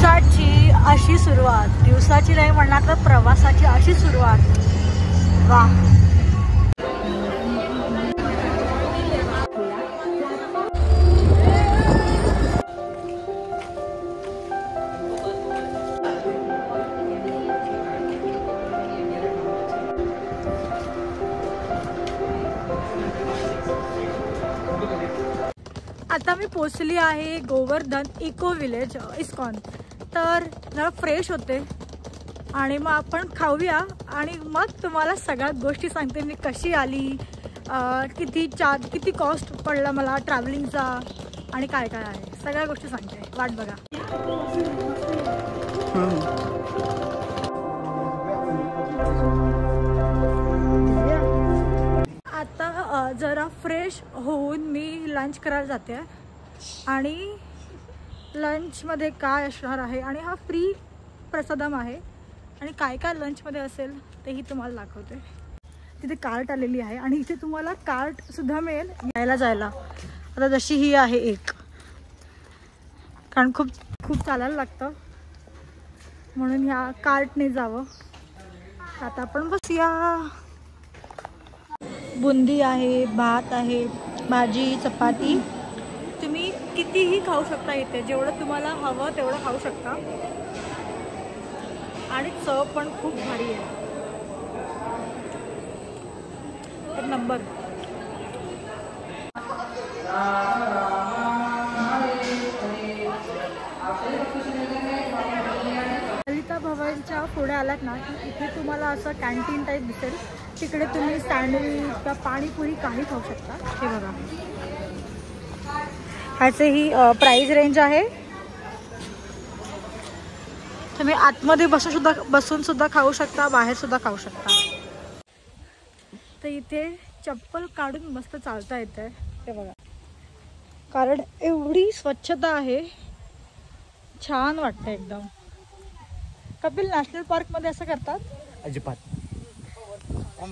दिवसाची अशी सुरुवात, दिवसाची नाही म्हणणार तर प्रवासाची अशी सुरुवात. वा. आता मी पोचली आहे गोवर्धन इको विलेज इस्कॉन. तर जरा फ्रेश होते आणि मग आपण खाऊया आणि मग तुम्हाला सगळ्या गोष्टी सांगते. मी कशी आली, किती कॉस्ट पडला मला ट्रॅव्हलिंगचा आणि काय काय आहे सगळ्या गोष्टी सांगते. वाट बघा. आता जरा फ्रेश होऊन मी लंच करायला जाते आणि लंचमध्ये काय असणार आहे आणि हा फ्री प्रसादम आहे आणि काय काय लंचमध्ये असेल तेही तुम्हाला दाखवते. तिथे कार्ट आलेली आहे आणि इथे तुम्हाला कार्टसुद्धा मिळेल यायला जायला. आता जशी ही आहे एक, कारण खूप चालायला लागतं म्हणून ह्या कार्टने जावं. आता आपण बसूया. बुंदी आहे, भात आहे, भाजी, चपाती. तुम्ही कितीही खाऊ शकता इथे, जेवढं तुम्हाला हवं तेवढं खाऊ शकता आणि चव पण खूप भारी आहे. एक नंबर. ललिता भवनच्या पुढे आलात ना की इथे तुम्हाला असं कॅन्टीन टाईप दिसेल. तिकडे तुम्ही सँडविच किंवा पाणीपुरी काही खाऊ शकता. हे बघा, ह्याचे ही प्राइस रेंज आहे. तुम्ही आतमध्ये बसून सुद्धा खाऊ शकता, बाहेर सुद्धा खाऊ शकता. तर इथे चप्पल काढून मस्त चालता येते. हे बघा, कारण एवढी स्वच्छता आहे, छान वाटतं एकदम. कपिल, नॅशनल पार्क मध्ये असं करतात? अजिबात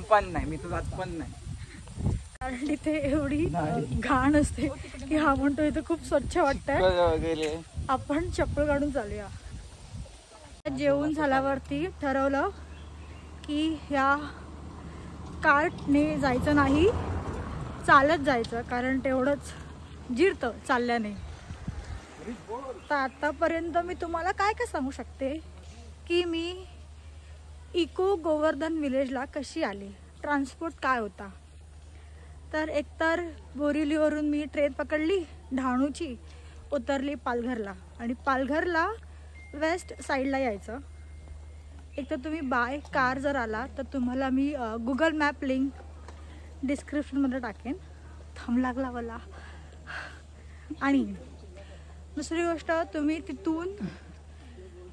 पण नाही, मी तुला पण नाही. कारण इथे एवढी घाण असते की हा म्हणतो इथे खूप स्वच्छ वाटतंय, आपण चप्पल काढून चालूया. जेवून झाल्यावरती ठरवलं की ह्या कार्टने जायचं नाही, चालत जायचं, कारण तेवढंच जिरतं चालल्याने. तर आतापर्यंत मी तुम्हाला काय काय सांगू शकते की मी इको गोवर्धन विलेजला कशी आली, ट्रान्सपोर्ट काय होता. तर एकतर बोरिवलीवरून मी ट्रेन पकडली डहाणूची, उतरली पालघरला आणि पालघरला वेस्ट साईडला यायचं. एक तर तुम्ही बाय कार जर आला तर तुम्हाला मी गुगल मॅप लिंक डिस्क्रिप्शनमध्ये टाकेन. थांब लागला मला. आणि दुसरी गोष्ट, तुम्ही तिथून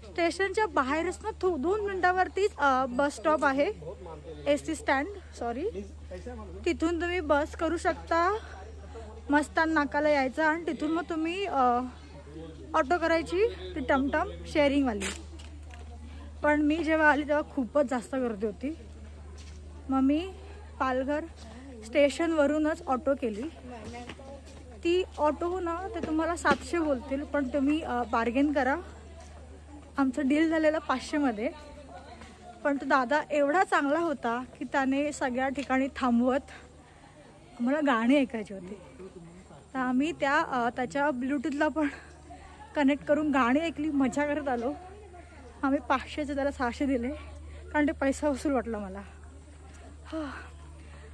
स्टेशनच्या बाहेरच ना 2 मिनिटावरतीच बस स्टॉप आहे, एसटी स्टँड सॉरी. तिथून तुम्ही बस करू शकता, मस्तान नाकाला यायचं आणि तिथून मग तुम्ही ऑटो करायची, ती टमटम शेअरिंगवाली. पण मी जेव्हा आली तेव्हा खूपच जास्त गर्दी होती, मग मी पालघर स्टेशनवरूनच ऑटो केली. ती ऑटो ना ते तुम्हाला 700 बोलतील, पण तुम्ही बार्गेन करा. आमचं डील झालेलं 500 मध्ये. पण तो दादा एवढा चांगला होता की त्याने सगळ्या ठिकाणी थांबवत आम्हाला गाणी ऐकायची होती. तर आम्ही त्याच्या ब्लूटूथला पण कनेक्ट करून गाणी ऐकली, मजा करत आलो. आम्ही 500चे त्याला 600 दिले, कारण ते पैसा वसूल वाटला मला.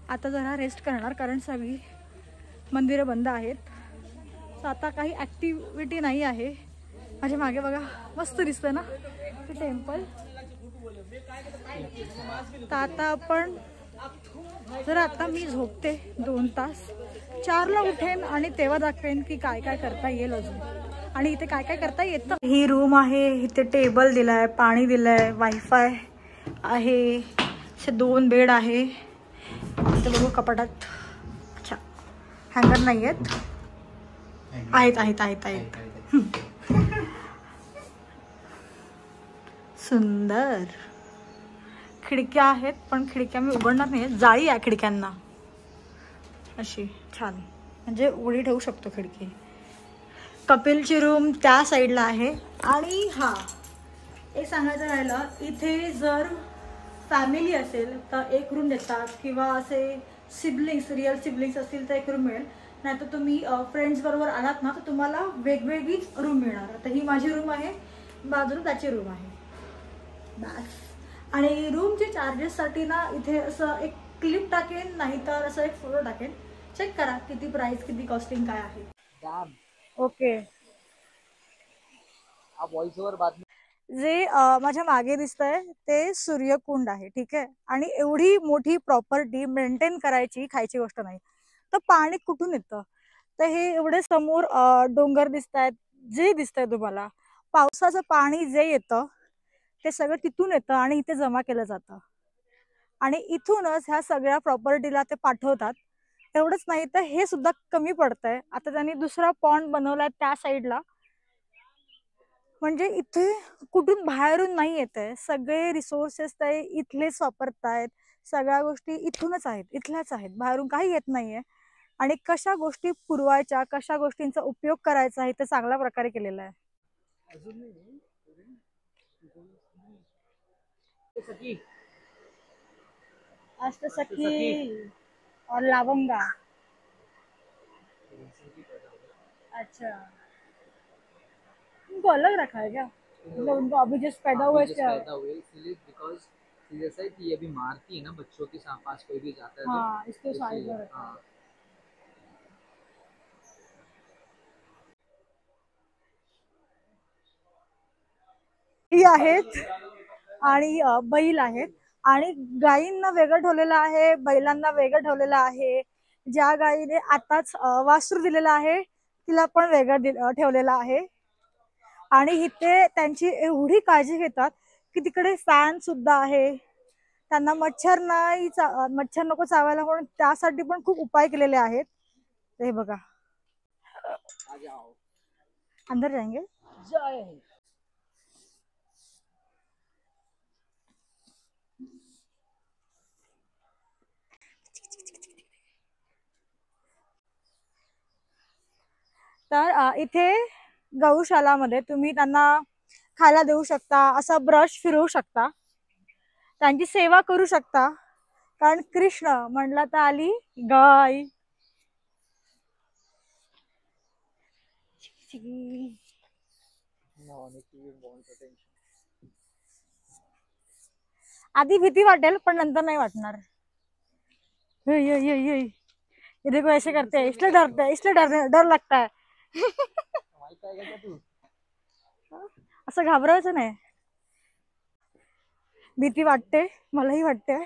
आता जरा रेस्ट करणार, कारण सगळी मंदिरं बंद आहेत. तर आता काही ॲक्टिव्हिटी नाही आहे. माझ्या मागे बघा, मस्त दिसतं ना ते टेम्पल. तर आता आपण जर आता मी झोपते 2 तास, 4ला उठेन आणि तेव्हा दाखवेन की काय काय करता येईल अजून आणि इथे काय काय करता येतं. ही रूम आहे, इथे टेबल दिलाय, पाणी दिलंय, वायफाय आहे, असे 2 बेड आहे. इथे बघू कपाटात, अच्छा हँगर नाही आहेत, आहेत. सुंदर खिडक्या आहेत, पण खिडक्या मी उघडणार नाही, जाळी आहे खिडक्यांना अशी छान, म्हणजे उघडी ठेवू शकतो खिडकी. कपिलची रूम त्या साईडला आहे आणि हा एक सांगायचं राहिलं, इथे जर फॅमिली असेल तर एक रूम देतात, किंवा असे सिबलिंग्स, रिअल सिबलिंग्स असतील तर एक रूम मिळेल. नाहीतर तुम्ही फ्रेंड्स बरोबर आलात ना तर तुम्हाला वेगवेगळीच रूम मिळणार. तर ही माझी रूम आहे, बाजूला त्याची रूम आहे बस. आणि रूमचे चार्जेससाठी ना इथे असं एक क्लिप टाकेन, नाहीतर असं एक फोटो टाकेन, चेक करा किती प्राइस, किती कॉस्टिंग काय आहे. ओके. व्हॉइस ओव्हर बाद. जे माझ्या मागे दिसतंय ते सूर्यकुंड आहे, ठीक आहे. आणि एवढी मोठी प्रॉपर्टी मेंटेन करायची खायची गोष्ट नाही. तर पाणी कुठून येतं? तर हे एवढे समोर डोंगर दिसत आहेत, जे दिसतंय तुम्हाला, पावसाचं पाणी जे येतं ते सगळं तिथून येतं आणि इथे जमा केलं जातं. आणि इथूनच ह्या सगळ्या प्रॉपर्टीला ते पाठवतात. एवढंच नाही तर हे सुद्धा कमी पडतंय. आता त्यांनी दुसरा पॉन्ड बनवलाय त्या साईडला. म्हणजे इथे कुठून बाहेरून नाही येत आहे, सगळे रिसोर्सेस ते इथलेच वापरतायत. सगळ्या गोष्टी इथूनच आहेत, इथल्याच आहेत, बाहेरून काही येत नाहीये. आणि कशा गोष्टी पुरवायच्या, कशा गोष्टींचा उपयोग करायचा आहे ते चांगल्या प्रकारे केलेलं आहे. अष्टसखी और लावंगा. अच्छा, उनको अलग रखा है क्या? मतलब उनको अभी जस्ट पैदा हुआ है इसलिए बिकॉज जैसा है कि ये अभी मारती है ना बच्चों के पास, कोई भी जाता है हाँ, इसको तो साइड में इसलिए, रखा है. आहेत आणि बैल आहेत. आणि गायींना वेगळं ठेवलेलं आहे, बैलांना वेगळं ठेवलेलं आहे. ज्या गायीने आताच वासरू दिलेलं आहे तिला पण वेगळं ठेवलेलं आहे. आणि इथे त्यांची एवढी काळजी घेतात की तिकडे फॅन सुद्धा आहे. त्यांना मच्छर नाही, मच्छर नको चावायला म्हणून त्यासाठी पण खूप उपाय केलेले आहेत. हे बघा, अंदर जाएंगे. तर इथे गौशालामध्ये तुम्ही त्यांना खायला देऊ शकता, असा ब्रश फिरवू शकता, त्यांची सेवा करू शकता. कारण कृष्ण म्हणला तर आली गाय. आधी भीती वाटेल पण नंतर नाही वाटणार. ये देखो ऐसे करते हैं, इसलिए डरते हैं, इसलिए डर लगता है. असं घाबरायचं नाही. भीती वाटते, मलाही वाटते.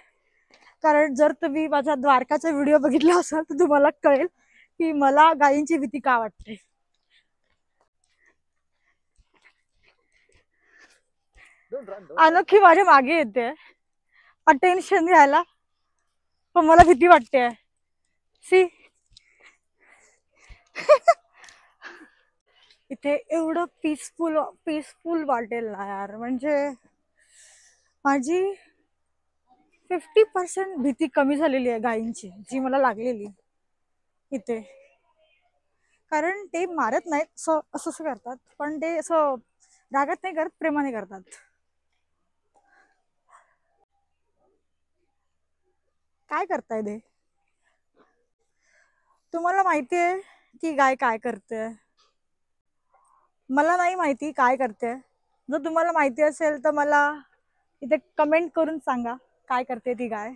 कारण जर तुम्ही माझा द्वारकाचा व्हिडिओ बघितला असाल तर तुम्हाला कळेल की मला गायींची भीती का वाटते. अनोखी माझ्या मागे येते अटेन्शन द्यायला, पण मला भीती वाटते. सी इथे एवढं पीसफुल वाटेल ना यार. म्हणजे माझी 50% भीती कमी झालेली आहे गायींची, जी मला लागलेली इथे. कारण ते मारत नाहीत, असं करतात, पण ते असं रागात नाही करत, प्रेमाने करतात. काय करताय ते? तुम्हाला माहितीये की गाय काय करते? मला नाही माहिती काय करते. जर तुम्हाला माहिती असेल तर मला इथे कमेंट करून सांगा काय करते ती गाय.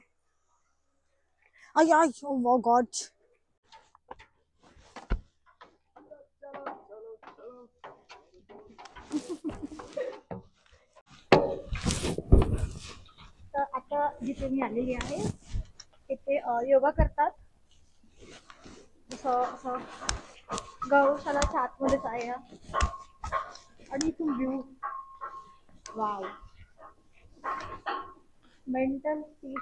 I O God. तर आता जिथे मी आलेली आहे तिथे योगा करतात. असं गौशालाच्या आतमध्येच आहे आणि इथून व्ह्यू, वाव, मेंटल पीस.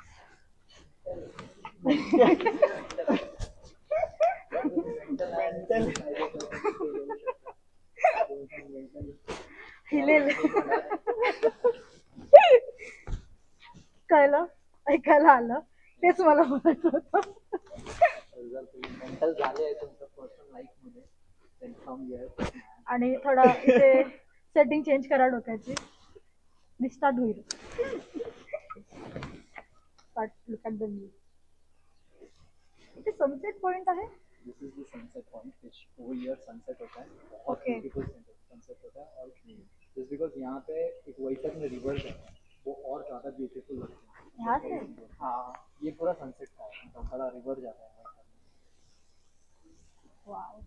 कळलं, ऐकायला आलं, तेच मला बोलायचं होतं. आणि थोडा इथे सेटिंग चेंज करा डोक्याची, रिस्टार्ट होईल. But look at the view. इथे सनसेट पॉइंट आहे. This is the sunset point which over here sunset होता है. Okay. ब्यूटीफुल सनसेट होता है. और जस्ट बिकॉज यहाँ पे एक वैतरणी रिवर है, वो और ज़्यादा ब्यूटीफुल लगता है. यहाँ से हाँ, ये पूरा सनसेट का है, मतलब बड़ा रिवर जाता है. वाव.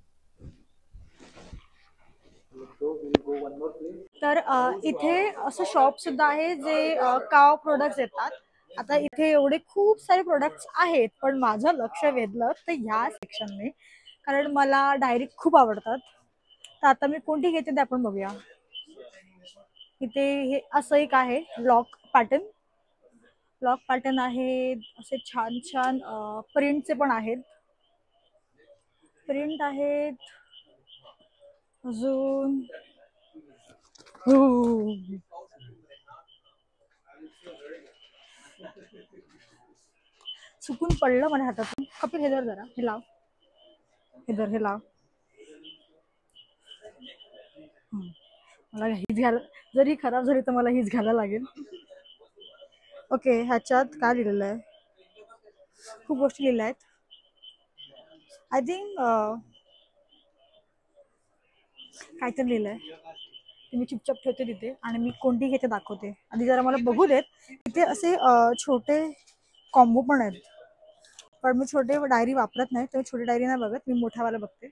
तर इथे असं शॉप सुद्धा आहे जे काव प्रोडक्ट्स येतात. आता इथे एवढे खूप सारे प्रोडक्ट्स आहेत, पण माझं लक्ष वेधलं तर ह्या सेक्शनने, कारण मला डायरी खूप आवडतात. तर आता मी कोणती घेते ते आपण बघूया. इथे हे असं एक आहे लॉक पॅटर्न. लॉक पॅटर्न आहे, असे छान छान प्रिंटचे पण आहेत. प्रिंट आहेत अजून. चुकून पडलं माझ्या हातातून. कपिल हे धर जरा, हे लाव, हे लाव. मला हीच घ्यायला, जरी खराब झाली तर मला हीच घ्यायला लागेल. ओके, ह्याच्यात काय लिहिलेलं आहे? खूप गोष्टी लिहिल्या आहेत. आय थिंक काहीतरी लिहिलंय. मी चुपचाप ठेवते तिथे आणि मी कोणती घेते दाखवते. आधी जरा मला बघू देत. तिथे असे छोटे कॉम्बो पण आहेत, पण मी छोटे डायरी वापरत नाही, तर छोटी डायरी नाही बघत, मी मोठावाला बघते.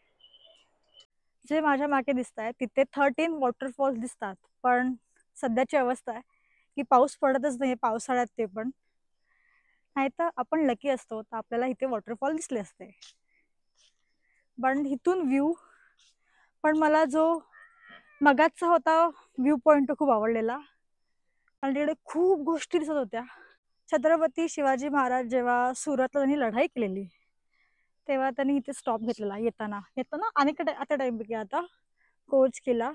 जे माझ्या मागे दिसत आहे तिथे 13 वॉटरफॉल्स दिसतात, पण सध्याची अवस्था आहे की पाऊस पडतच नाही पावसाळ्यात, ते पण नाही तर आपण लकी असतो तर आपल्याला इथे वॉटरफॉल दिसले असते. पण इथून व्ह्यू, पण मला जो मगाचा होता व्ह्यू पॉइंट तो खूप आवडलेला, आणि तिकडे खूप गोष्टी दिसत होत्या. छत्रपती शिवाजी महाराज जेव्हा सुरतला त्यांनी लढाई केलेली तेव्हा त्यांनी इथे स्टॉप घेतलेला. येताना अनेक आता टाइमपैकी आता कोच केला.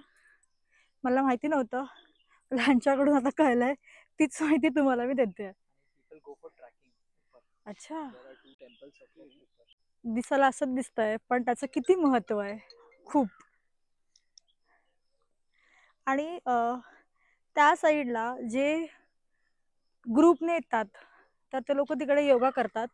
मला माहिती नव्हतं, ह्यांच्याकडून आता कळलंय. तीच माहिती तुम्हाला मी देते. अच्छा, दिसायला असंच दिसतंय, पण त्याचं किती महत्व आहे खूप. आणि त्या साईडला जे ग्रुपने येतात तर ते लोक तिकडे योगा करतात.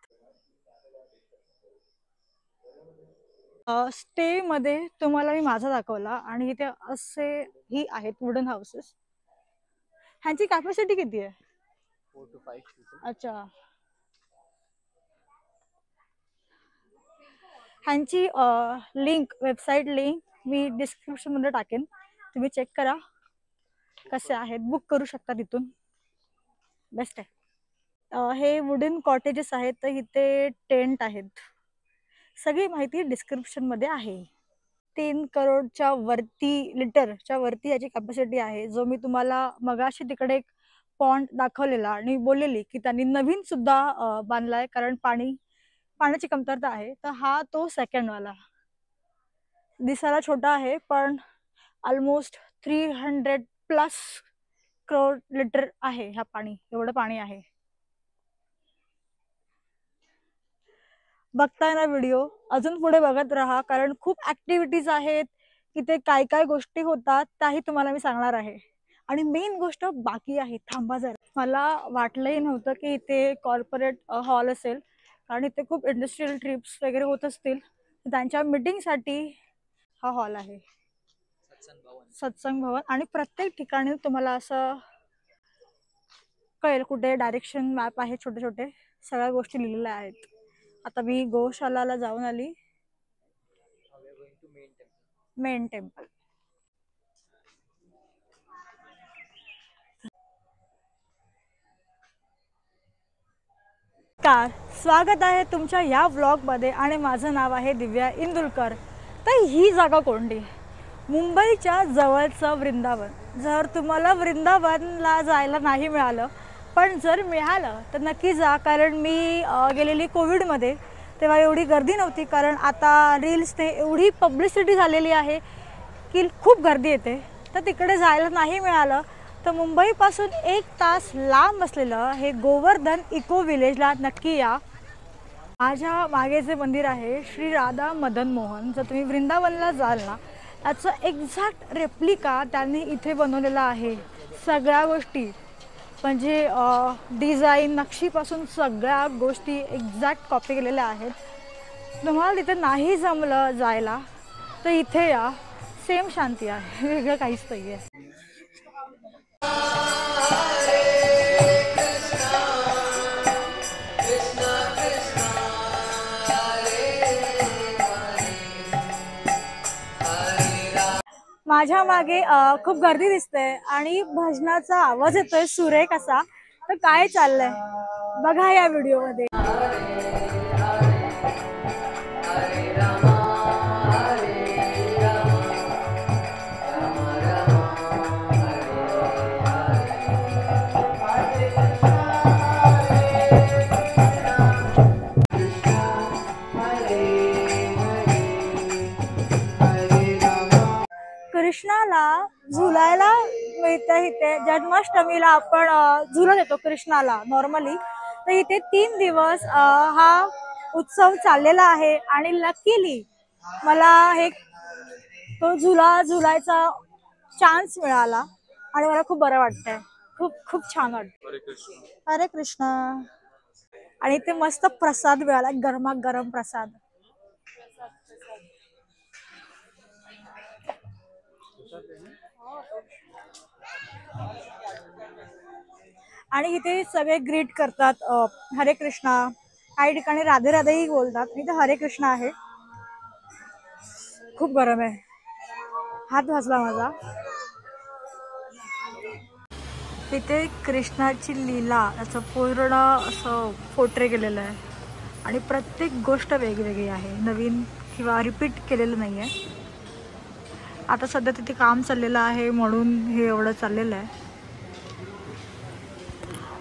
स्टे मध्ये तुम्हाला मी माझा दाखवला, आणि इथे असे ही आहेत वुडन हाऊसेस. ह्यांची कॅपॅसिटी किती आहे? 4 to 5 people. अच्छा, ह्यांची लिंक, वेबसाईट लिंक मी डिस्क्रिप्शन मध्ये टाकेन, तुम्ही चेक करा कसे आहेत, बुक करू शकता तिथून. बेस्ट आहे. हे वुडन कॉटेजेस आहेत, तर इथे टेंट आहेत. सगळी माहिती डिस्क्रिप्शन मध्ये आहे. 3 करोडच्या वरती लिटरच्या वरती याची कॅपॅसिटी आहे. जो मी तुम्हाला मगाशी तिकडे एक पॉन्ड दाखवलेला आणि बोललेली की त्यांनी नवीन सुद्धा बांधलाय, कारण पाण्याची कमतरता आहे. तर हा तो सेकंडवाला दिसायला छोटा आहे, पण ऑलमोस्ट 300+ करोड लिटर आहे ह्या पाणी, एवढं पाणी आहे. बघताय ना व्हिडिओ, अजून पुढे बघत राहा, कारण खूप ऍक्टिव्हिटीज आहेत. इथे काय काय गोष्टी होतात त्याही तुम्हाला मी सांगणार आहे. आणि मेन गोष्ट बाकी आहे, थांबा जरा. मला वाटलंही नव्हतं की इथे कॉर्पोरेट हॉल असेल, कारण इथे खूप इंडस्ट्रियल ट्रिप्स वगैरे होत असतील. त्यांच्या मीटिंगसाठी हा हॉल आहे, सत्संग भवन. आणि प्रत्येक ठिकाणी तुम्हाला असं कळेल कुठे डायरेक्शन मॅप आहे, छोटे छोटे सगळ्या गोष्टी लिहिलेल्या आहेत. आता मी गोशालाला जाऊन आली. Main temple. स्वागत आहे तुमच्या या व्लॉगमध्ये, आणि माझं नाव आहे दिव्या इंदुलकर. तर ही जागा कोणती? मुंबईच्या जवळचं वृंदावन. जर तुम्हाला वृंदावनला जायला नाही मिळालं, पण जर मिळालं तर नक्की जा, कारण मी गेलेली कोविडमध्ये, तेव्हा एवढी गर्दी नव्हती. कारण आता रील्सने एवढी पब्लिसिटी झालेली आहे की खूप गर्दी येते. तर तिकडे जायला नाही मिळालं तर मुंबईपासून 1 तास लांब असलेलं हे गोवर्धन इको विलेजला नक्की या. माझ्या मागे जे मंदिर आहे श्री राधा मदन मोहन, जर तुम्ही वृंदावनला जाल ना याचा एक्झॅक्ट रेप्लिका त्यांनी इथे बनवलेला आहे. सगळ्या गोष्टी म्हणजे डिझाईन नक्षीपासून सगळ्या गोष्टी एक्झॅक्ट कॉपी केलेल्या आहेत. तुम्हाला तिथे नाही जमलं जायला तर इथे या, सेम शांती आहे, वेगळं काहीच नाही आहे. माझ्या मागे खूप गर्दी दिसते आणि भजनाचा आवाज येतोय सुरेख असा. तर काय चाललंय बघा या व्हिडिओमध्ये. कृष्णाला झुलायला मिळतं इथे. जन्माष्टमीला आपण झुला देतो कृष्णाला नॉर्मली. तर इथे 3 दिवस हा उत्सव चाललेला आहे आणि लकीली मला हे तो झुलायचा चान्स मिळाला आणि मला खूप बरं वाटतंय. खूप खूप छान वाटतं. हरे कृष्ण. आणि इथे मस्त प्रसाद मिळाला, गरमागरम प्रसाद. आणि इथे सगळे ग्रीट करतात, हरे कृष्णा. काही ठिकाणी राधे राधेही बोलतात. इथे हरे कृष्णा आहे. खूप गरम आहे, हात भाजला माझा. इथे कृष्णाची लीला याचं पूर्ण असं पोर्ट्रे केलेलं आहे आणि प्रत्येक गोष्ट वेगवेगळी आहे, नवीन किंवा रिपीट केलेलं नाही आहे. आता सध्या तिथे काम चाललेलं आहे म्हणून हे एवढं चाललेलं आहे.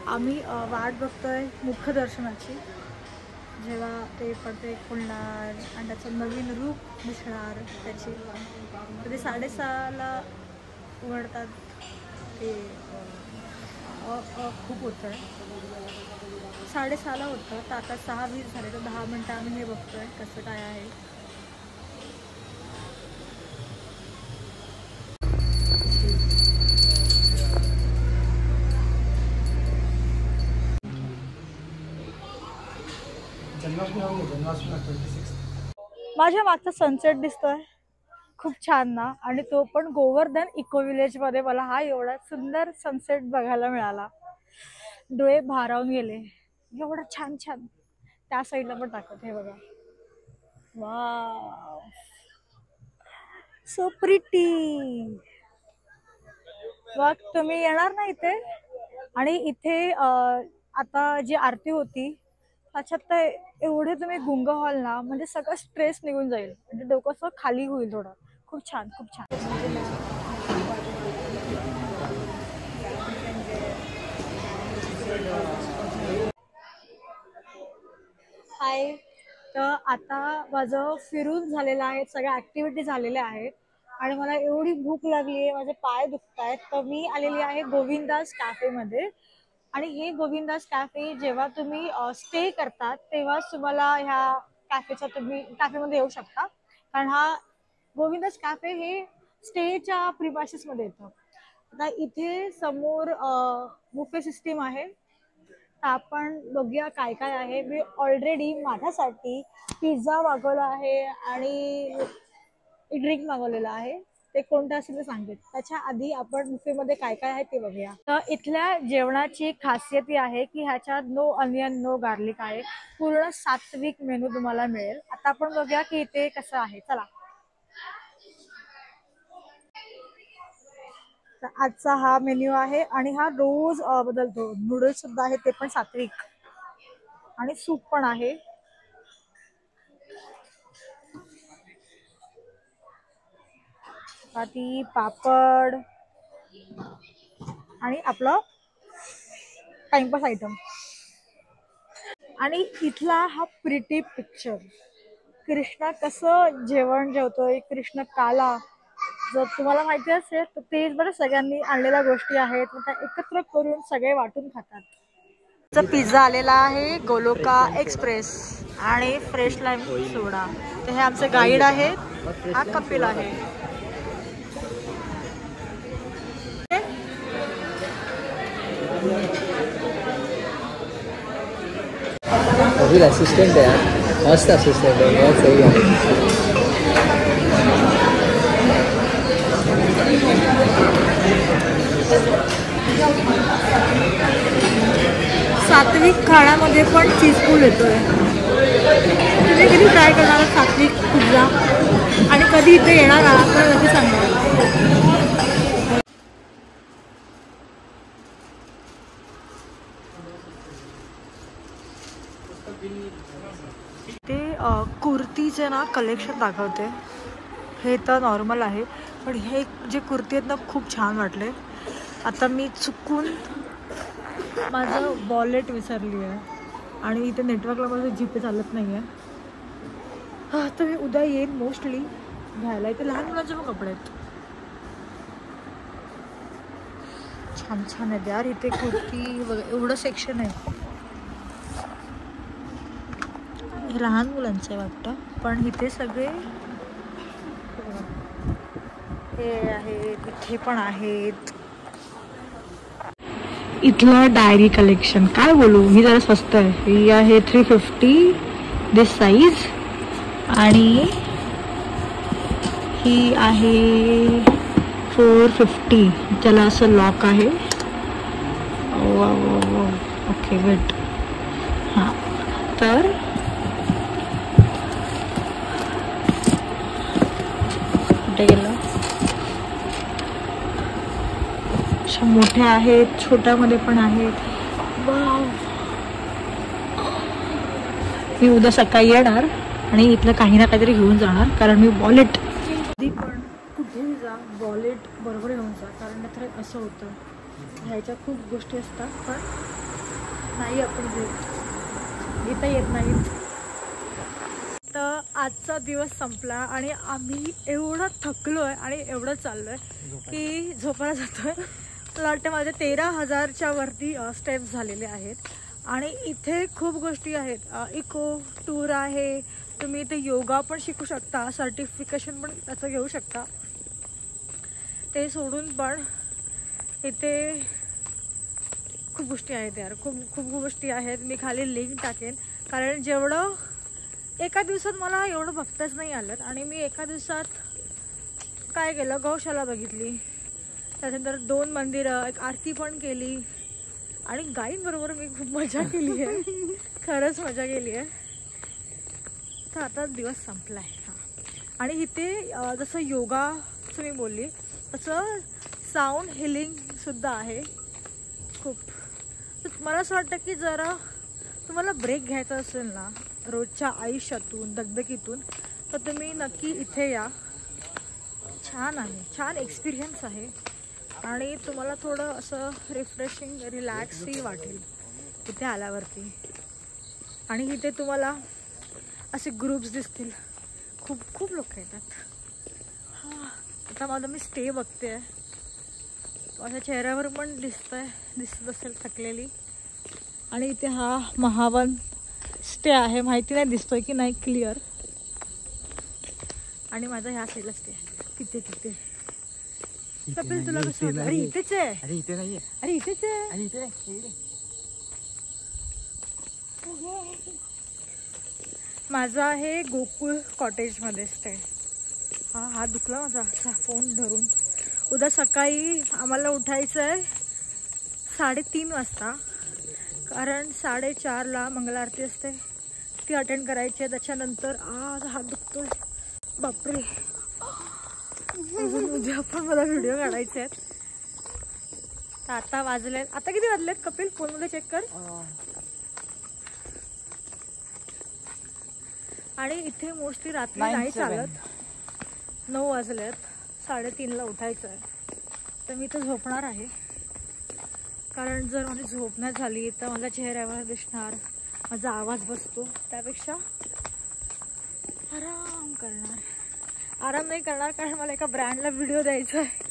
आम्ही वाट बघतोय मुख्य दर्शनाची, जेव्हा ते पडदे खुलणार आणि त्याचं नवीन रूप दिसणार त्याची. ते 6:30ला उघडतात. ते खूप होतं आहे. 6:30ला होतं तर आता 6:20 झाले. तर 10 मिनटं आम्ही हे बघतोय कसं काय आहे. माझ्या मागचा सनसेट दिसतोय, खूप छान ना. आणि तो पण गोवर्धन इको विलेज मध्ये मला हा एवढा सुंदर सनसेट बघायला मिळाला. डोळे भारावून गेले, एवढा छान छान. त्या साईडला पण टाकत हे बघा. Wow, so pretty. बघ तुम्ही येणार ना इथे. आणि इथे आता जी आरती होती त्याच्यात तर एवढे तुम्ही गुंग व्हाल ना, म्हणजे सगळं स्ट्रेस निघून जाईल, म्हणजे डोकं असं खाली होईल थोडं. खूप छान, खूप छान. हाय. तर आता माझं फिरून झालेलं आहे, सगळ्या ऍक्टिव्हिटी झालेल्या आहेत आणि मला एवढी भूक लागली आहे, माझे पाय दुखत आहेत. तर मी आलेली आहे गोविंदास कॅफेमध्ये. आणि हे गोविंदास कॅफे जेव्हा तुम्ही स्टे करतात तेव्हाच तुम्हाला ह्या तुम्ही कॅफेमध्ये येऊ शकता. कारण हा गोविंदास कॅफे हे स्टेच्या प्रिमायसेसमध्ये येतं. आता इथे समोर बुफे सिस्टीम आहे. तर आपण बघूया काय काय आहे. मी ऑलरेडी माझ्यासाठी पिझ्झा मागवला आहे आणि ड्रिंक मागवलेलं आहे. ते कोणतं असेल ते सांगेल. त्याच्या आधी आपण बुफेमध्ये काय काय आहे ते बघूया. तर इथल्या जेवणाची खासियत ही आहे की ह्याच्यात नो अनियन नो गार्लिक आहे. पूर्ण सात्विक मेनू तुम्हाला मिळेल. आता आपण बघूया की इथे कसं आहे. चला. आजचा हा मेन्यू आहे आणि हा रोज बदलतो. नूडल्स सुद्धा आहे, ते पण सात्विक. आणि सूप पण आहे. चपाती, पापड आणि आपलं टाइमपास आयटम. आणि इथला हा प्रिटी पिक्चर, कृष्णा कसं जेवण जेवतोय, कृष्ण काला. जर तुम्हाला माहिती असेल तर ते बरं सगळ्यांनी आणलेल्या गोष्टी आहेत, त्या एकत्र करून सगळे वाटून खातात. पिझ्झा आलेला आहे गोलोका एक्सप्रेस आणि फ्रेश लाईम सोडा. तर हे आमचे गाईड आहेत, हा कपिल आहे. कपिल असिस्टेंट है यार, मस्त असिस्टेंट है, बहुत सही है। सात्विक खाण्यामध्ये पण चीजफूल येतोय. तुम्ही कधी ट्राय करणार सात्विक पिझ्झा आणि कधी इथे येणार आहात तर नक्की सांगा. ते कुर्तीचे ना कलेक्शन दाखवते. हे तर नॉर्मल आहे, पण हे जे कुर्ती आहेत ना खूप छान वाटले. आता मी चुकून माझं वॉलेट विसरली आहे आणि इथे नेटवर्कला माझं जीपे चालत नाही आहे. तर मी उद्या येईन मोस्टली घ्यायला. इथे लहान मुलांचे पण कपडे आहेत, छान छान आहेत यार. इथे कुर्ती वगैरे एवढं सेक्शन आहे. हे लहान मुलांचं आहे वाटतं, पण इथे सगळे हे आहेत, इथे पण आहेत. इथलं डायरी कलेक्शन काय बोलू, ही जरा स्वस्त आहे. ही आहे 350 दिस साईज आणि ही आहे 450, ज्याला असं लॉक आहे. ओके वेट, हां तर कुठे गेलं. मोठ्या आहेत, छोट्यामध्ये पण आहेत. वाव, मी उद्या सकाळी येणार आणि इथलं काही ना काहीतरी घेऊन जाणार, कारण मी वॉलेट कधी पण कुठेही जा वॉलेट बरोबर घेऊन जा, कारण तर असं होतं ह्याच्या खूप गोष्टी असतात पण नाही आपण घेता येत नाहीत. तर आजचा दिवस संपला आणि आम्ही एवढं थकलो आहे आणि एवढं चाललो आहे की झोपायला जातो आहे. मला वाटतं माझे 13,000च्या वरती स्टेप्स झालेले आहेत. आणि इथे खूप गोष्टी आहेत. इको टूर आहे, तुम्ही इथे योगा पण शिकू शकता, सर्टिफिकेशन पण त्याचं घेऊ शकता. ते सोडून पण इथे खूप गोष्टी आहेत यार, खूप गोष्टी आहेत. मी खाली लिंक टाकेन, कारण जेवढं एका दिवसात मला एवढं बघताच नाही आलं. आणि मी एका दिवसात काय केलं, गौशाला बघितली, त्याच्यानंतर 2 मंदिरं, एक आरती पण केली आणि गाईंबरोबर मी खूप मजा केली आहे. खरंच मजा केली आहे. तर आता दिवस संपला आहे. हां, आणि इथे जसं योगाचं मी बोलली तसं साऊंड हिलिंगसुद्धा आहे खूप. तर मला असं वाटतं की जरा तुम्हाला ब्रेक घ्यायचा असेल ना रोजच्या आयुष्यातून, दगदगीतून, तर तुम्ही नक्की इथे या. छान आहे, छान एक्सपिरियन्स आहे आणि तुम्हाला थोडं असं रिफ्रेशिंग, रिलॅक्सही वाटेल इथे आल्यावरती. आणि इथे तुम्हाला असे ग्रुप्स दिसतील, खूप लोक येतात. हां, आता माझा मी स्टे बघते, माझ्या चेहऱ्यावर पण दिसत असेल थकलेली. आणि इथे हा महावन स्टे आहे, माहिती नाही दिसतोय की नाही क्लिअर. आणि माझा ह्या साईडला स्टे आहे, तिथे कपिल तुला कसं वाटलं? अरे इथेच आहे, अरे इथे नाहीये, अरे इथेच आहे, अरे इथे नाही. माझा आहे गोकुळ कॉटेजमध्ये स्टे. हा दुखला माझा असा फोन धरून. उद्या सकाळी आम्हाला उठायचं आहे 3:30 वाजता, कारण 4:30ला मंगलारती असते, ती अटेंड करायची आहे. त्याच्यानंतर आज हात दुखतोय, बापरे. उद्या पण मला व्हिडिओ काढायचे आहेत. तर आता किती वाजलेत कपिल, फोनमध्ये चेक कर. आणि इथे मोस्टली रात्री नाही चालत. 9 वाजलेत, 3:30ला उठायचं आहे. तर मी इथं झोपणार आहे, कारण जर माझी झोप नाही झाली तर मला चेहऱ्यावर दिसणार, माझा आवाज बसतो. त्यापेक्षा आराम नाही करणार, कारण मला एका ब्रँडला व्हिडिओ द्यायचा आहे.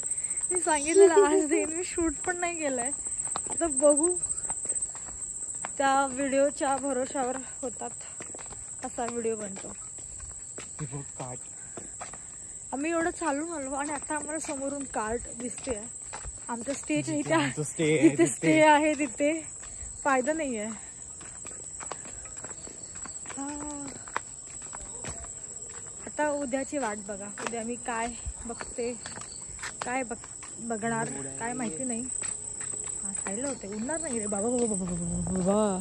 मी सांगितलेलं आज देईन, मी शूट पण नाही केलं आहे. तर बघू त्या व्हिडिओच्या भरोशावर होतात असा व्हिडिओ बनतो. आम्ही एवढं चालून आलो आणि आता आम्हाला समोरून कार्ट दिसते. आमचं स्टे आमचं stay आहे जिथे स्टे आहे तिथे फायदा नाही आहे. आता उद्याची वाट बघा. उद्या मी काय बघते, काय बघणार काय माहिती नाही. हा साईडला होते, उडणार नाही रे बाबा बाबा बाबा बाबा.